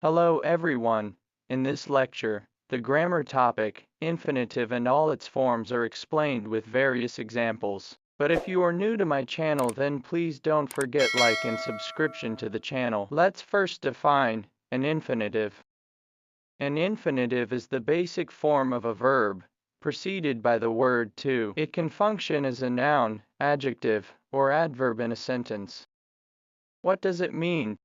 Hello everyone. In this lecture, the grammar topic, infinitive and all its forms are explained with various examples. But if you are new to my channel, then please don't forget like and subscription to the channel. Let's first define an infinitive. An infinitive is the basic form of a verb, preceded by the word to. It can function as a noun, adjective, or adverb in a sentence. What does it mean?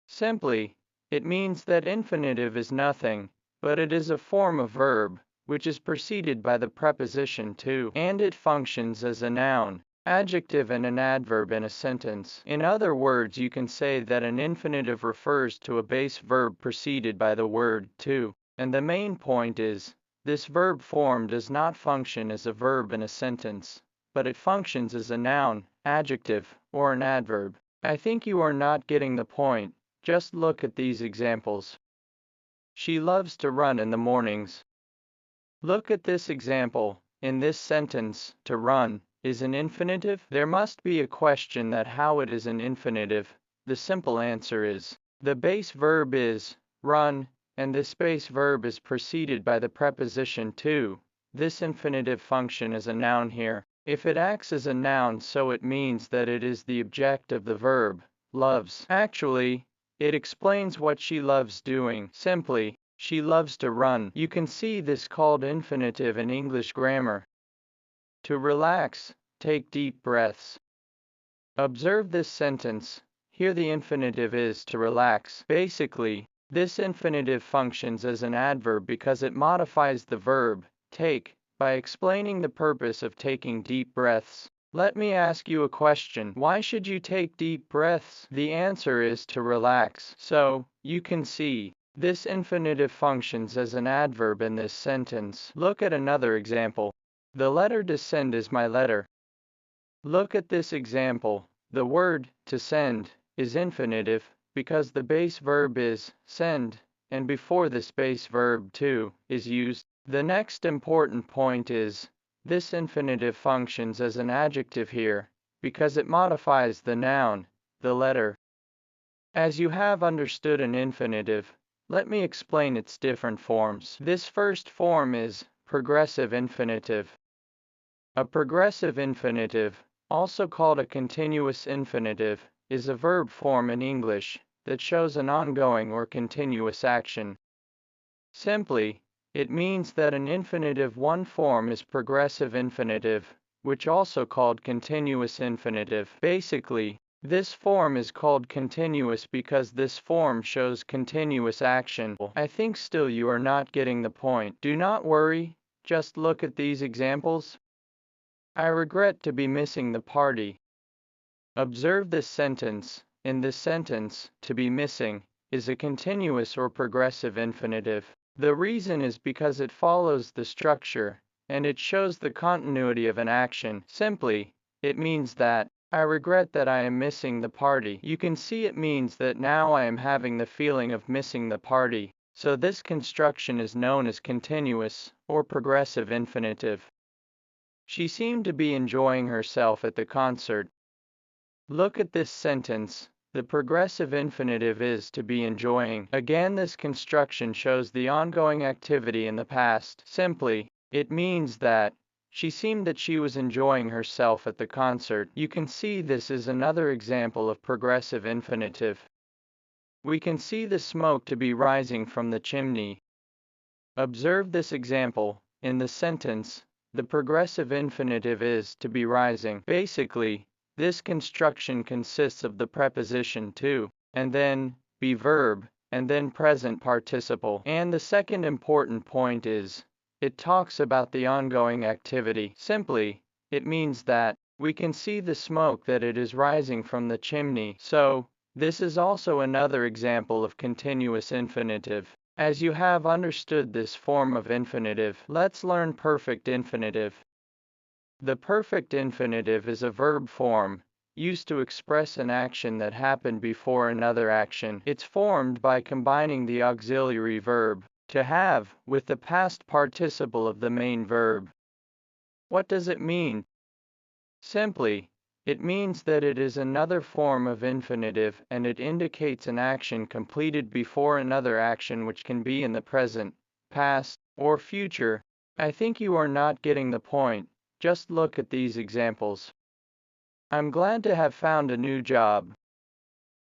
Simply, it means that infinitive is nothing, but it is a form of verb, which is preceded by the preposition to, and it functions as a noun, adjective and an adverb in a sentence. In other words, you can say that an infinitive refers to a base verb preceded by the word to, and the main point is, this verb form does not function as a verb in a sentence, but it functions as a noun, adjective, or an adverb. I think you are not getting the point. Just look at these examples. She loves to run in the mornings. Look at this example. In this sentence, to run is an infinitive. There must be a question that how it is an infinitive. The simple answer is, the base verb is run, and this base verb is preceded by the preposition to. This infinitive function is a noun here. If it acts as a noun, so it means that it is the object of the verb, loves. Actually, it explains what she loves doing. Simply, she loves to run. You can see this called infinitive in English grammar. To relax, take deep breaths. Observe this sentence. Here the infinitive is to relax. Basically, this infinitive functions as an adverb because it modifies the verb, take, by explaining the purpose of taking deep breaths. Let me ask you a question. Why should you take deep breaths? The answer is to relax. So, you can see, this infinitive functions as an adverb in this sentence. Look at another example. The letter to send is my letter. Look at this example. The word to send is infinitive because the base verb is send, and before this base verb to is used. The next important point is, this infinitive functions as an adjective here, because it modifies the noun, the letter. As you have understood an infinitive, let me explain its different forms. This first form is progressive infinitive. A progressive infinitive, also called a continuous infinitive, is a verb form in English that shows an ongoing or continuous action. Simply, it means that an infinitive one form is progressive infinitive, which also called continuous infinitive. Basically, this form is called continuous because this form shows continuous action. I think still you are not getting the point. Do not worry, just look at these examples. I regret to be missing the party. Observe this sentence. In this sentence, to be missing is a continuous or progressive infinitive. The reason is because it follows the structure, and it shows the continuity of an action. Simply, it means that, I regret that I am missing the party. You can see it means that now I am having the feeling of missing the party. So this construction is known as continuous, or progressive infinitive. She seemed to be enjoying herself at the concert. Look at this sentence. The progressive infinitive is to be enjoying. Again, this construction shows the ongoing activity in the past. Simply, it means that she seemed that she was enjoying herself at the concert. You can see this is another example of progressive infinitive. We can see the smoke to be rising from the chimney. Observe this example. In the sentence, the progressive infinitive is to be rising. Basically, this construction consists of the preposition to, and then, be verb, and then present participle. And the second important point is, it talks about the ongoing activity. Simply, it means that, we can see the smoke that it is rising from the chimney. So, this is also another example of continuous infinitive. As you have understood this form of infinitive, let's learn perfect infinitive. The perfect infinitive is a verb form, used to express an action that happened before another action. It's formed by combining the auxiliary verb, to have, with the past participle of the main verb. What does it mean? Simply, It means that it is another form of infinitive and it indicates an action completed before another action which can be in the present, past, or future. I think you are not getting the point. Just look at these examples. I'm glad to have found a new job.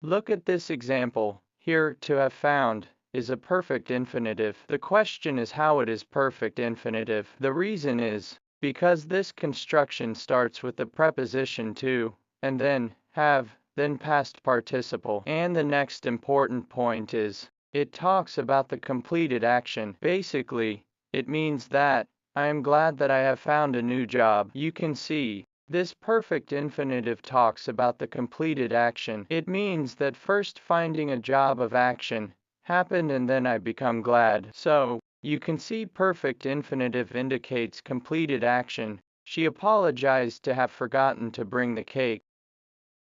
Look at this example. Here, to have found is a perfect infinitive. The question is how it is perfect infinitive. The reason is because this construction starts with the preposition to, and then have, then past participle. And the next important point is it talks about the completed action. Basically, it means that I am glad that I have found a new job. You can see this perfect infinitive talks about the completed action. It means that first finding a job of action happened and then I become glad. So, you can see perfect infinitive indicates completed action. She apologized to have forgotten to bring the cake.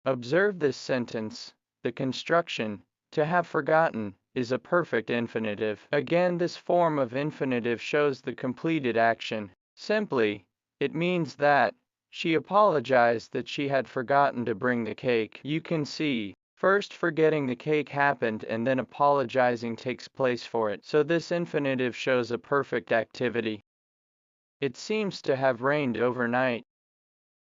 Observe this sentence. The construction, to have forgotten, is a perfect infinitive. Again, this form of infinitive shows the completed action. Simply, it means that she apologized that she had forgotten to bring the cake. You can see, first forgetting the cake happened and then apologizing takes place for it. So this infinitive shows a perfect activity. It seems to have rained overnight.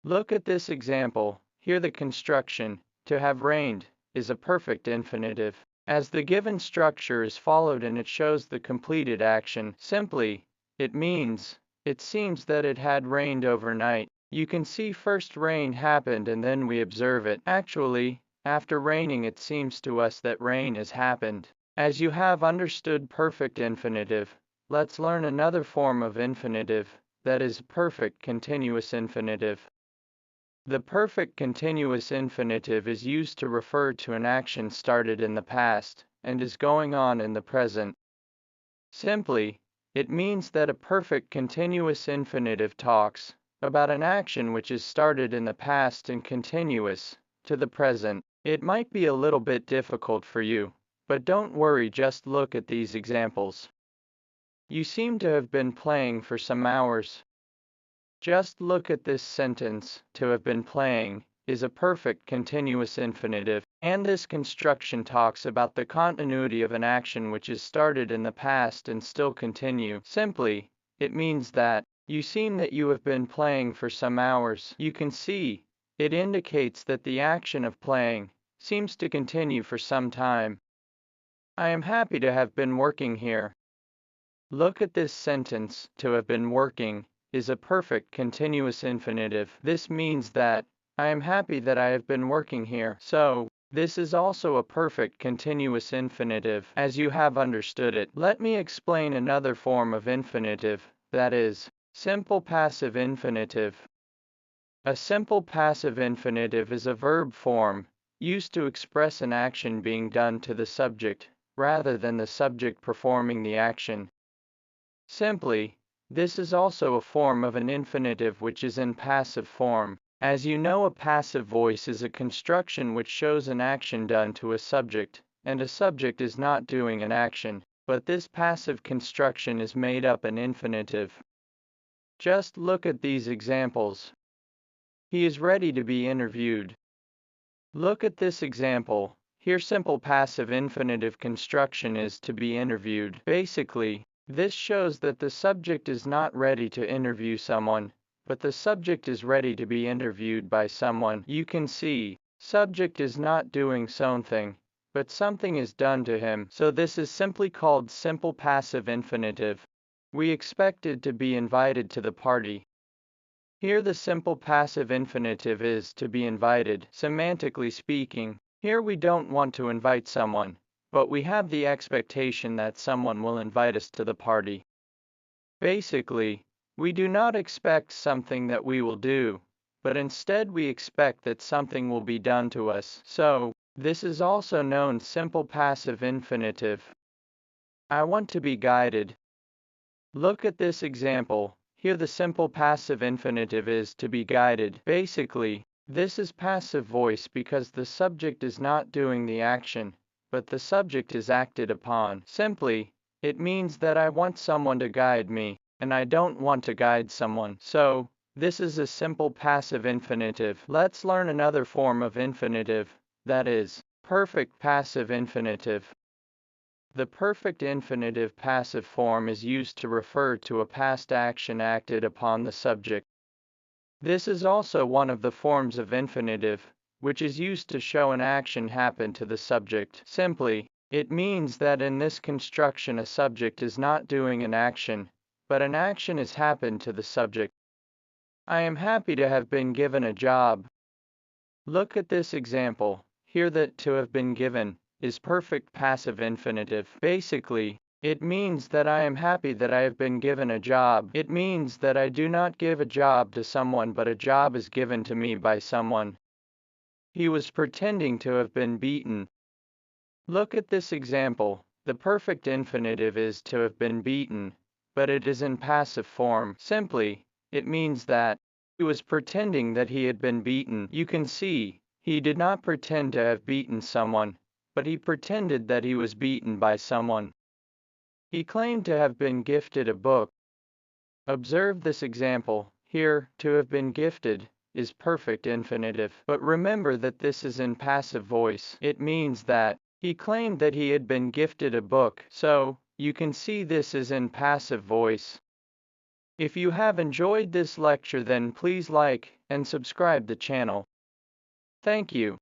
Look at this example. Here the construction, to have rained, is a perfect infinitive. As the given structure is followed and it shows the completed action, simply, it means, it seems that it had rained overnight. You can see first rain happened and then we observe it. Actually, after raining it seems to us that rain has happened. As you have understood perfect infinitive, let's learn another form of infinitive, that is perfect continuous infinitive. The perfect continuous infinitive is used to refer to an action started in the past and is going on in the present. Simply, it means that a perfect continuous infinitive talks about an action which is started in the past and continuous to the present. It might be a little bit difficult for you, but don't worry, just look at these examples. You seem to have been playing for some hours. Just look at this sentence. To have been playing is a perfect continuous infinitive, and this construction talks about the continuity of an action which is started in the past and still continue. Simply, it means that you seem that you have been playing for some hours. You can see, it indicates that the action of playing seems to continue for some time. I am happy to have been working here. Look at this sentence. To have been working is a perfect continuous infinitive. This means that I am happy that I have been working here. So, this is also a perfect continuous infinitive, as you have understood it. Let me explain another form of infinitive, that is, simple passive infinitive. A simple passive infinitive is a verb form, used to express an action being done to the subject, rather than the subject performing the action. Simply, this is also a form of an infinitive which is in passive form. As you know, a passive voice is a construction which shows an action done to a subject, and a subject is not doing an action, but this passive construction is made up an infinitive. Just look at these examples. He is ready to be interviewed. Look at this example. Here simple passive infinitive construction is to be interviewed. Basically, this shows that the subject is not ready to interview someone, but the subject is ready to be interviewed by someone. You can see, subject is not doing something, but something is done to him. So this is simply called simple passive infinitive. We expected to be invited to the party. Here the simple passive infinitive is to be invited. Semantically speaking, here we don't want to invite someone, but we have the expectation that someone will invite us to the party. Basically, we do not expect something that we will do, but instead we expect that something will be done to us. So, this is also known simple passive infinitive. I want to be guided. Look at this example. Here the simple passive infinitive is to be guided. Basically, this is passive voice because the subject is not doing the action, but the subject is acted upon. Simply, it means that I want someone to guide me, and I don't want to guide someone. So, This is a simple passive infinitive. Let's learn another form of infinitive, that is, perfect passive infinitive. The perfect infinitive passive form is used to refer to a past action acted upon the subject. This is also one of the forms of infinitive, which is used to show an action happened to the subject. Simply, it means that in this construction a subject is not doing an action, but an action has happened to the subject. I am happy to have been given a job. Look at this example. Here that to have been given is perfect passive infinitive. Basically, it means that I am happy that I have been given a job. It means that I do not give a job to someone but a job is given to me by someone. He was pretending to have been beaten. Look at this example. The perfect infinitive is to have been beaten, but it is in passive form. Simply, it means that he was pretending that he had been beaten. You can see, he did not pretend to have beaten someone, but he pretended that he was beaten by someone. He claimed to have been gifted a book. Observe this example. Here, to have been gifted is perfect infinitive. But remember that this is in passive voice. It means that he claimed that he had been gifted a book. So, you can see this is in passive voice. If you have enjoyed this lecture, then please like and subscribe the channel. Thank you.